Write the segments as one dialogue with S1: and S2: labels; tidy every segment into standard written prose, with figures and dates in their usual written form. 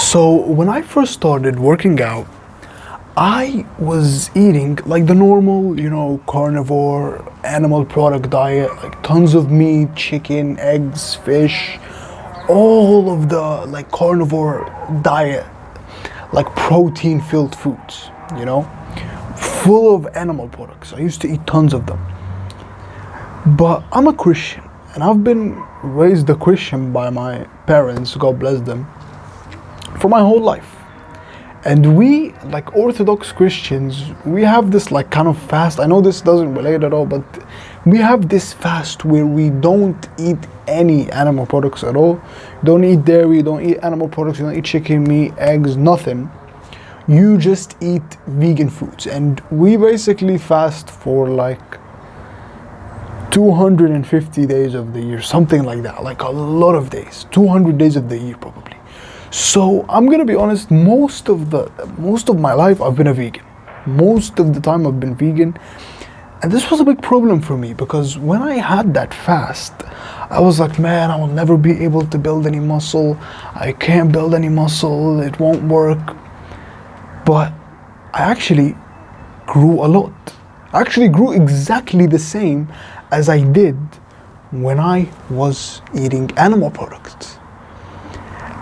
S1: So when I first started working out, I was eating like the normal, carnivore animal product diet, like tons of meat, chicken, eggs, fish, all of the like carnivore diet, like protein filled foods, full of animal products. I used to eat tons of them. But I'm a Christian and I've been raised a Christian by my parents, God bless them, for my whole life. And we, like Orthodox Christians, we have this like kind of fast. I know this doesn't relate at all, but we have this fast where we don't eat any animal products at all. Don't eat dairy, don't eat animal products, you don't eat chicken, meat, eggs, nothing. You just eat vegan foods. And we basically fast for like 250 days of the year, something like that, like a lot of days, 200 days of the year probably. So I'm gonna be honest, most of my life I've been a vegan. Most of the time I've been vegan. And this was a big problem for me because when I had that fast, I was like, man, I will never be able to build any muscle. I can't build any muscle, it won't work. But I actually grew a lot. I actually grew exactly the same as I did when I was eating animal products.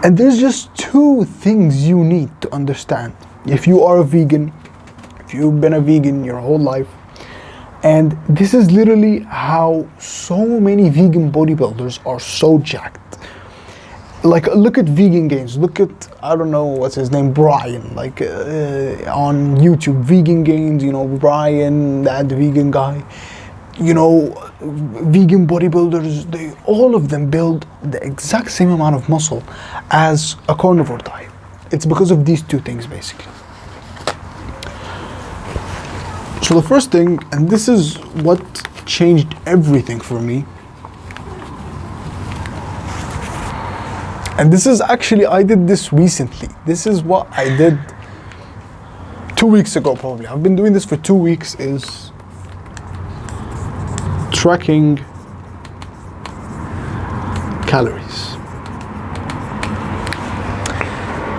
S1: And there's just two things you need to understand if you are a vegan, if you've been a vegan your whole life. And this is literally how so many vegan bodybuilders are so jacked. Like, look at Vegan Gains, look at, I don't know what's his name, Brian, like on YouTube, Vegan Gains, Brian, that vegan guy. Vegan bodybuilders, all of them build the exact same amount of muscle as a carnivore diet. It's because of these two things, basically. So the first thing, and this is what changed everything for me, and this is actually, I did this recently. This is what I did 2 weeks ago, probably. I've been doing this for 2 weeks, is tracking calories.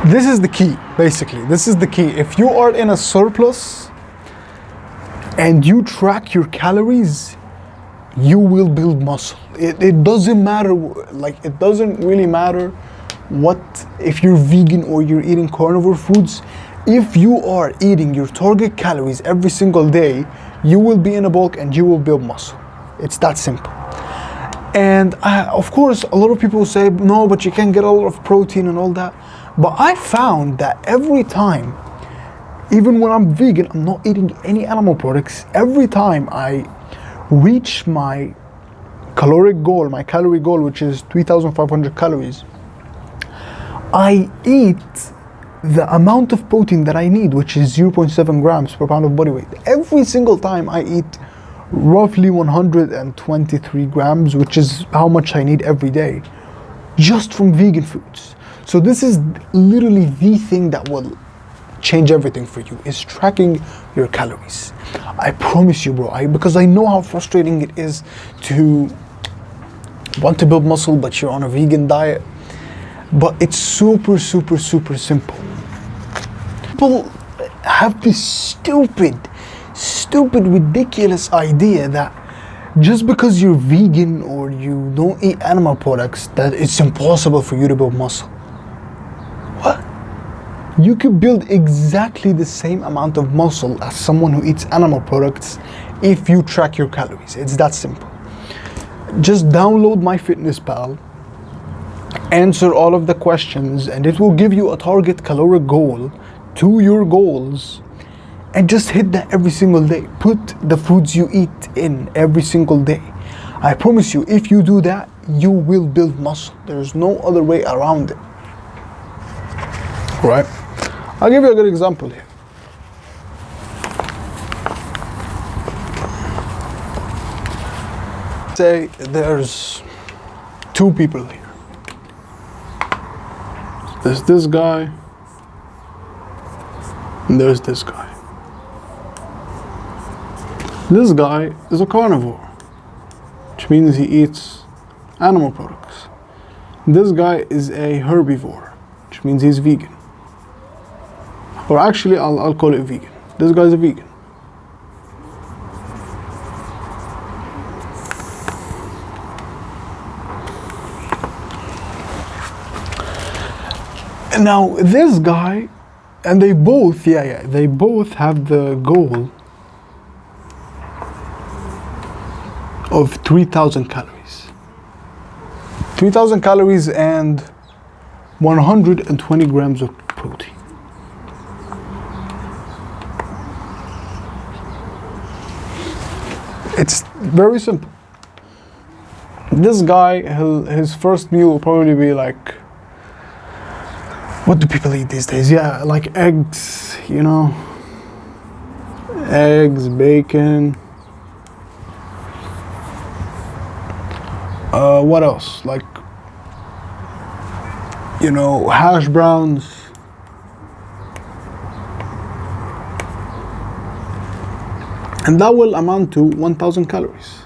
S1: This is the key, basically. This is the key. If you are in a surplus and you track your calories, you will build muscle. It doesn't matter, like it doesn't really matter what, if you're vegan or you're eating carnivore foods. If you are eating your target calories every single day, you will be in a bulk and you will build muscle. It's that simple. And of course, a lot of people say, no, but you can get a lot of protein and all that. But I found that every time, even when I'm vegan, I'm not eating any animal products, every time I reach my caloric goal, my calorie goal, which is 3,500 calories, I eat the amount of protein that I need, which is 0.7 grams per pound of body weight. Every single time I eat roughly 123 grams, which is how much I need every day, just from vegan foods. So this is literally the thing that will change everything for you, is tracking your calories. I promise you, bro, because I know how frustrating it is to want to build muscle, but you're on a vegan diet. But it's super, super, super simple. People have this stupid, ridiculous idea that just because you're vegan or you don't eat animal products, that it's impossible for you to build muscle. What? You could build exactly the same amount of muscle as someone who eats animal products if you track your calories. It's that simple. Just download MyFitnessPal, answer all of the questions, and it will give you a target caloric goal to your goals. And just hit that every single day. Put the foods you eat in every single day. I promise you, if you do that, you will build muscle. There's no other way around it. Right? I'll give you a good example here. Say there's two people here. There's this guy, and there's this guy. This guy is a carnivore, which means he eats animal products. This guy is a herbivore, which means he's vegan. Or actually, I'll call it vegan. This guy's a vegan. Now this guy, and they both, they both have the goal of 3,000 calories. 3,000 calories and 120 grams of protein. It's very simple. This guy, his first meal will probably be like, what do people eat these days? Yeah, like eggs, you know, eggs, bacon. What else? Like, you know, hash browns. And that will amount to 1,000 calories.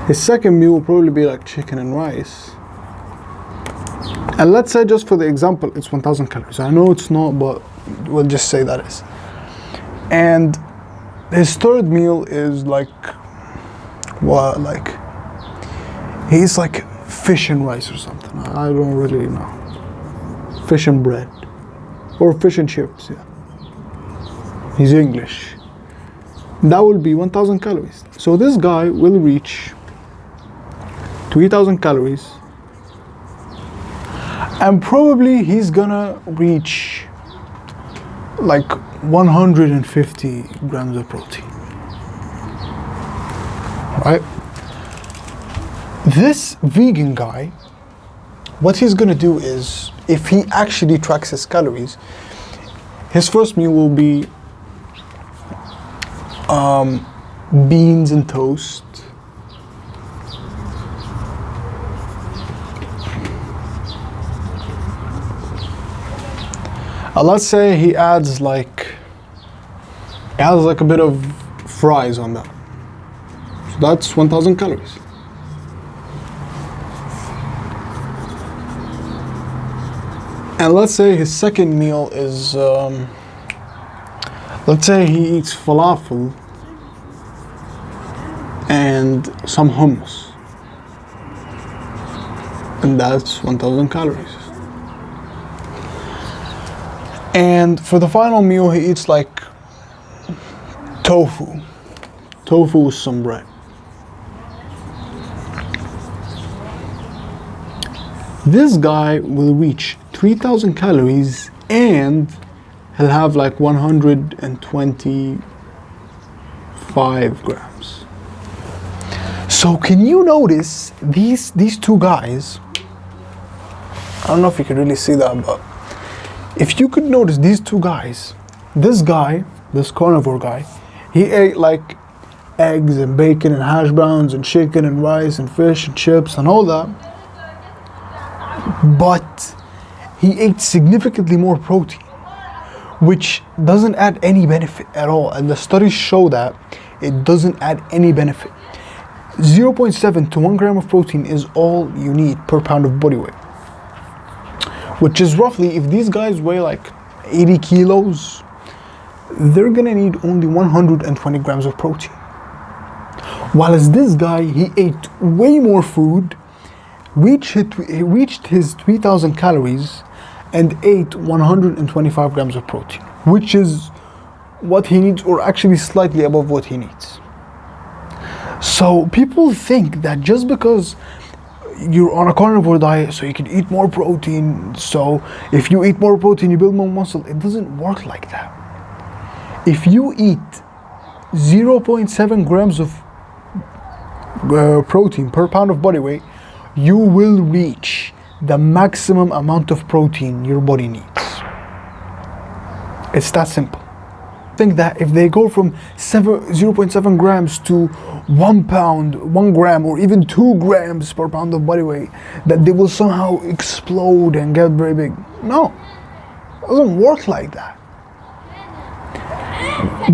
S1: His second meal will probably be like chicken and rice. And let's say, just for the example, it's 1,000 calories. I know it's not, but we'll just say that is. And his third meal is like, what, like, he eats like fish and rice or something. I don't really know. Fish and bread. Or fish and chips, yeah. He's English. That will be 1,000 calories. So this guy will reach 3,000 calories. And probably he's gonna reach like 150 grams of protein. Right? This vegan guy, what he's gonna do is, if he actually tracks his calories, his first meal will be beans and toast. Let's say he adds like a bit of fries on that. So that's 1,000 calories. And let's say his second meal is, let's say he eats falafel and some hummus. And that's 1,000 calories. And for the final meal, he eats like tofu. Tofu with some bread. This guy will reach 3,000 calories and he'll have like 125 grams. So can you notice these two guys? I don't know if you can really see that, but if you could notice these two guys, this guy, this carnivore guy, he ate like eggs and bacon and hash browns and chicken and rice and fish and chips and all that. But he ate significantly more protein, which doesn't add any benefit at all. And the studies show that it doesn't add any benefit. 0.7 to 1 gram of protein is all you need per pound of body weight. Which is roughly, if these guys weigh like 80 kilos, they're gonna need only 120 grams of protein. While as this guy, he ate way more food, he reached his 3,000 calories and ate 125 grams of protein, which is what he needs, or actually slightly above what he needs. So people think that just because you're on a carnivore diet, so you can eat more protein, so if you eat more protein, you build more muscle. It doesn't work like that. If you eat 0.7 grams of protein per pound of body weight, you will reach the maximum amount of protein your body needs. It's that simple. Think that if they go from 0.7 grams to 1 pound, 1 gram, or even 2 grams per pound of body weight, that they will somehow explode and get very big. No, it doesn't work like that.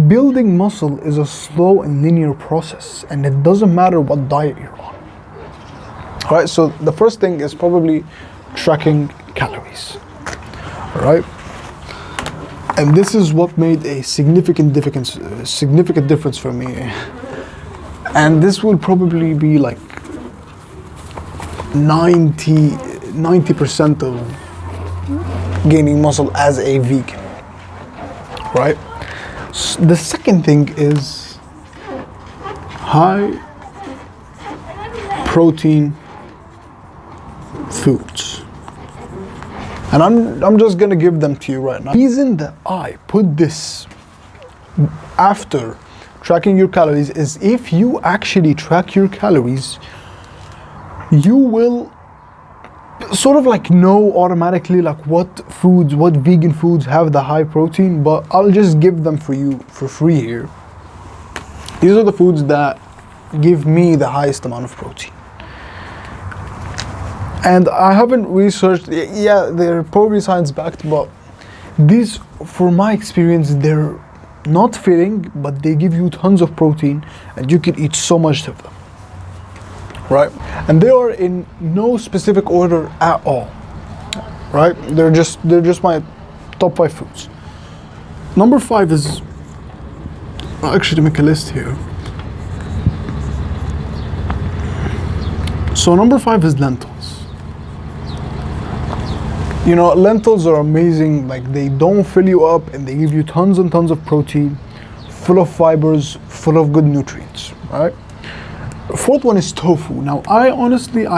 S1: Building muscle is a slow and linear process, and it doesn't matter what diet you're on. All right, so the first thing is probably tracking calories. right? And this is what made a significant difference for me. And this will probably be like 90% of gaining muscle as a vegan, right? The second thing is high protein foods. And I'm just gonna give them to you right now. The reason that I put this after tracking your calories is if you actually track your calories, you will sort of like know automatically like what vegan foods have the high protein, but I'll just give them for you for free here. These are the foods that give me the highest amount of protein. And I haven't researched, yeah, they're probably science backed, but these, for my experience, they're not filling, but they give you tons of protein and you can eat so much of them, right? And they are in no specific order at all, right? They're just my top 5 foods. Number 5 is, I'll actually make a list here. So number 5 is lentils. You know, lentils are amazing. Like, they don't fill you up and they give you tons and tons of protein, full of fibers, full of good nutrients, right? Fourth one is tofu. Now, I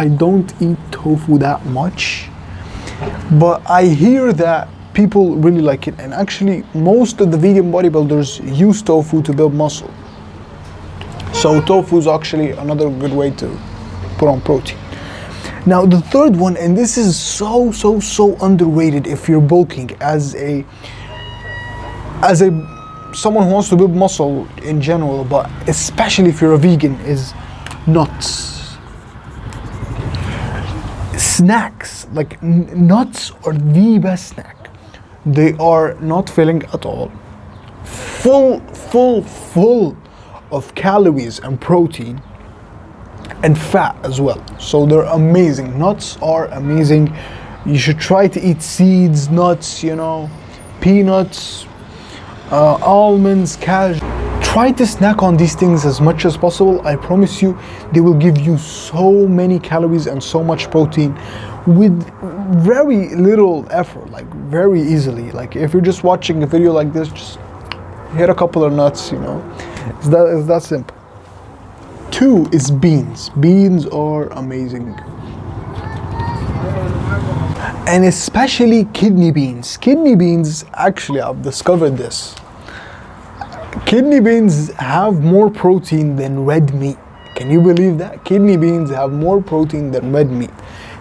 S1: don't eat tofu that much, but I hear that people really like it. And actually, most of the vegan bodybuilders use tofu to build muscle. So tofu is actually another good way to put on protein. Now the third one, and this is so underrated if you're bulking as someone who wants to build muscle in general, but especially if you're a vegan, is nuts. Snacks, like nuts are the best snack. They are not filling at all. Full of calories and protein and fat as well. So they're amazing. Nuts are amazing. You should try to eat seeds, nuts, you know, peanuts, almonds, cashews. Try to snack on these things as much as possible. I promise you, they will give you so many calories and so much protein with very little effort, like very easily. Like if you're just watching a video like this, just hit a couple of nuts, you know. It's that simple. 2 is beans. Beans are amazing. And especially kidney beans. Kidney beans, actually, I've discovered this. Kidney beans have more protein than red meat. Can you believe that? Kidney beans have more protein than red meat.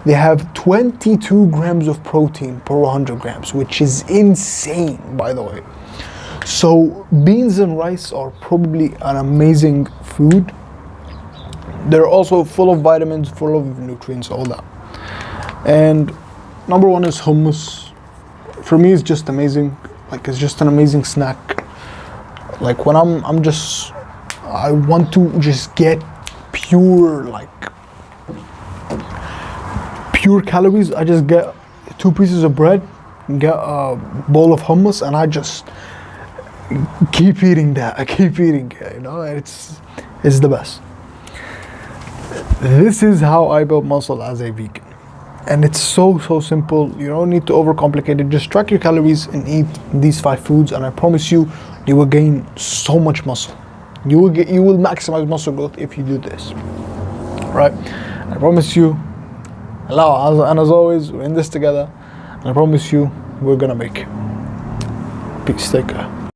S1: They have 22 grams of protein per 100 grams, which is insane, by the way. So beans and rice are probably an amazing food. They're also full of vitamins, full of nutrients, all that. And number 1 is hummus. For me, it's just amazing. Like, it's just an amazing snack. Like when I want to just get pure calories, I just get 2 pieces of bread, get a bowl of hummus, and I just keep eating that. I keep eating it, you know, and it's the best. This is how I build muscle as a vegan. And it's so simple. You don't need to overcomplicate it. Just track your calories and eat these 5 foods, and I promise you, you will gain so much muscle. You will maximize muscle growth if you do this, right? I promise you. Allah, and as always, we're in this together. And I promise you, we're gonna make it. Peace. Take care.